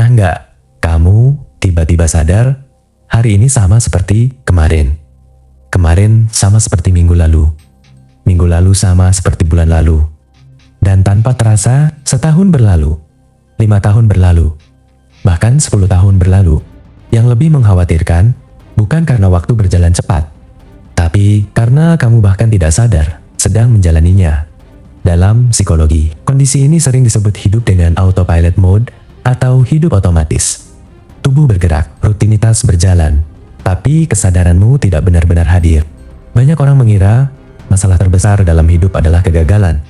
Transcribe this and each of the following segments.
Pernah nggak kamu tiba-tiba sadar hari ini sama seperti kemarin? Kemarin sama seperti minggu lalu. Minggu lalu sama seperti bulan lalu. Dan tanpa terasa setahun berlalu, 5 tahun berlalu, bahkan 10 tahun berlalu. Yang lebih mengkhawatirkan bukan karena waktu berjalan cepat, tapi karena kamu bahkan tidak sadar sedang menjalaninya. Dalam psikologi, kondisi ini sering disebut hidup dengan autopilot mode atau hidup otomatis. Tubuh bergerak, rutinitas berjalan, tapi kesadaranmu tidak benar-benar hadir. Banyak orang mengira masalah terbesar dalam hidup adalah kegagalan.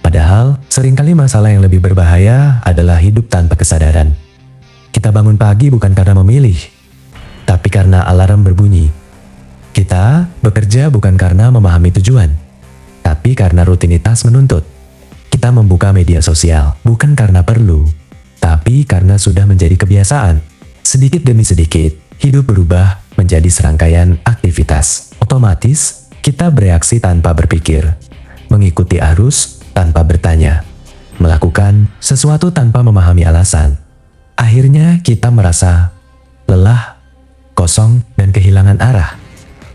Padahal, seringkali masalah yang lebih berbahaya adalah hidup tanpa kesadaran. Kita bangun pagi bukan karena memilih, tapi karena alarm berbunyi. Kita bekerja bukan karena memahami tujuan, tapi karena rutinitas menuntut. Kita membuka media sosial bukan karena perlu, tapi karena sudah menjadi kebiasaan. Sedikit demi sedikit, hidup berubah menjadi serangkaian aktivitas. Otomatis, kita bereaksi tanpa berpikir, mengikuti arus tanpa bertanya, melakukan sesuatu tanpa memahami alasan. Akhirnya kita merasa lelah, kosong, dan kehilangan arah.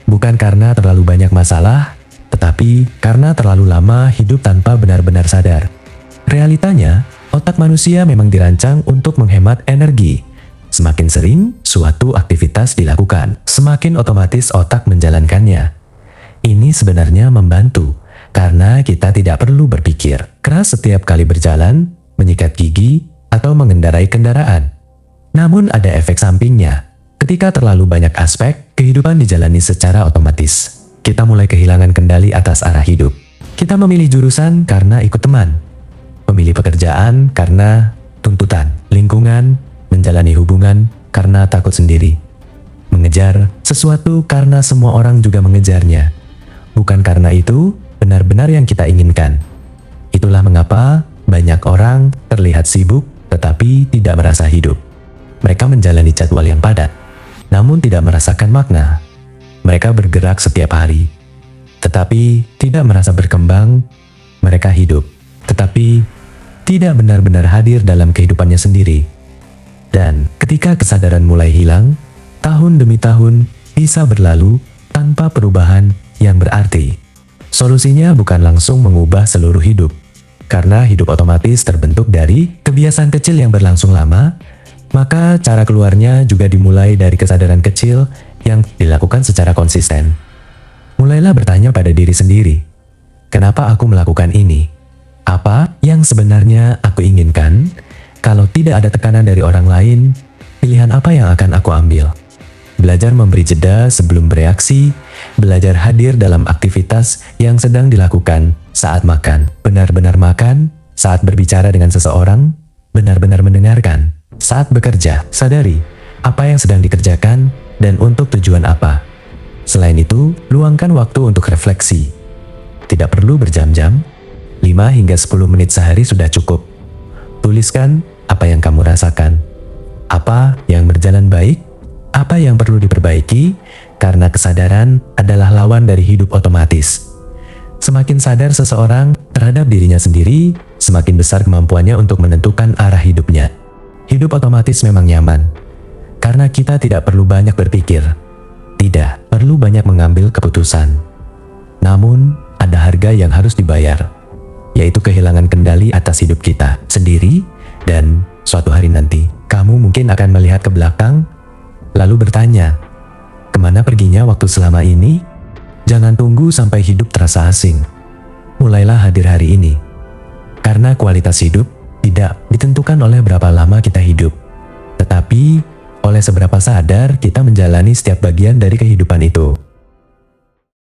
Bukan karena terlalu banyak masalah, tetapi karena terlalu lama hidup tanpa benar-benar sadar. Realitanya, otak manusia memang dirancang untuk menghemat energi. Semakin sering suatu aktivitas dilakukan, semakin otomatis otak menjalankannya. Ini sebenarnya membantu, karena kita tidak perlu berpikir keras setiap kali berjalan, menyikat gigi, atau mengendarai kendaraan. Namun ada efek sampingnya. Ketika terlalu banyak aspek, kehidupan dijalani secara otomatis. Kita mulai kehilangan kendali atas arah hidup. Kita memilih jurusan karena ikut teman, memilih pekerjaan karena tuntutan, lingkungan, menjalani hubungan karena takut sendiri, mengejar sesuatu karena semua orang juga mengejarnya, bukan karena itu benar-benar yang kita inginkan. Itulah mengapa banyak orang terlihat sibuk tetapi tidak merasa hidup. Mereka menjalani jadwal yang padat, namun tidak merasakan makna. Mereka bergerak setiap hari, tetapi tidak merasa berkembang. Mereka hidup, tetapi tidak benar-benar hadir dalam kehidupannya sendiri. Dan ketika kesadaran mulai hilang, tahun demi tahun bisa berlalu tanpa perubahan yang berarti. Solusinya bukan langsung mengubah seluruh hidup, karena hidup otomatis terbentuk dari kebiasaan kecil yang berlangsung lama. Maka cara keluarnya juga dimulai dari kesadaran kecil yang dilakukan secara konsisten. Mulailah bertanya pada diri sendiri, kenapa aku melakukan ini? Apa yang sebenarnya aku inginkan? Kalau tidak ada tekanan dari orang lain, pilihan apa yang akan aku ambil? Belajar memberi jeda sebelum bereaksi, belajar hadir dalam aktivitas yang sedang dilakukan saat makan, benar-benar makan, saat berbicara dengan seseorang, benar-benar mendengarkan. Saat bekerja, sadari apa yang sedang dikerjakan dan untuk tujuan apa. Selain itu, luangkan waktu untuk refleksi. Tidak perlu berjam-jam, 5 hingga 10 menit sehari sudah cukup. Tuliskan apa yang kamu rasakan, apa yang berjalan baik, apa yang perlu diperbaiki, karena kesadaran adalah lawan dari hidup otomatis. Semakin sadar seseorang terhadap dirinya sendiri, semakin besar kemampuannya untuk menentukan arah hidupnya. Hidup otomatis memang nyaman, karena kita tidak perlu banyak berpikir, tidak perlu banyak mengambil keputusan. Namun, ada harga yang harus dibayar, yaitu kehilangan kendali atas hidup kita sendiri. Dan suatu hari nanti, kamu mungkin akan melihat ke belakang, lalu bertanya, kemana perginya waktu selama ini? Jangan tunggu sampai hidup terasa asing. Mulailah hadir hari ini, karena kualitas hidup tidak ditentukan oleh berapa lama kita hidup, tetapi oleh seberapa sadar kita menjalani setiap bagian dari kehidupan itu.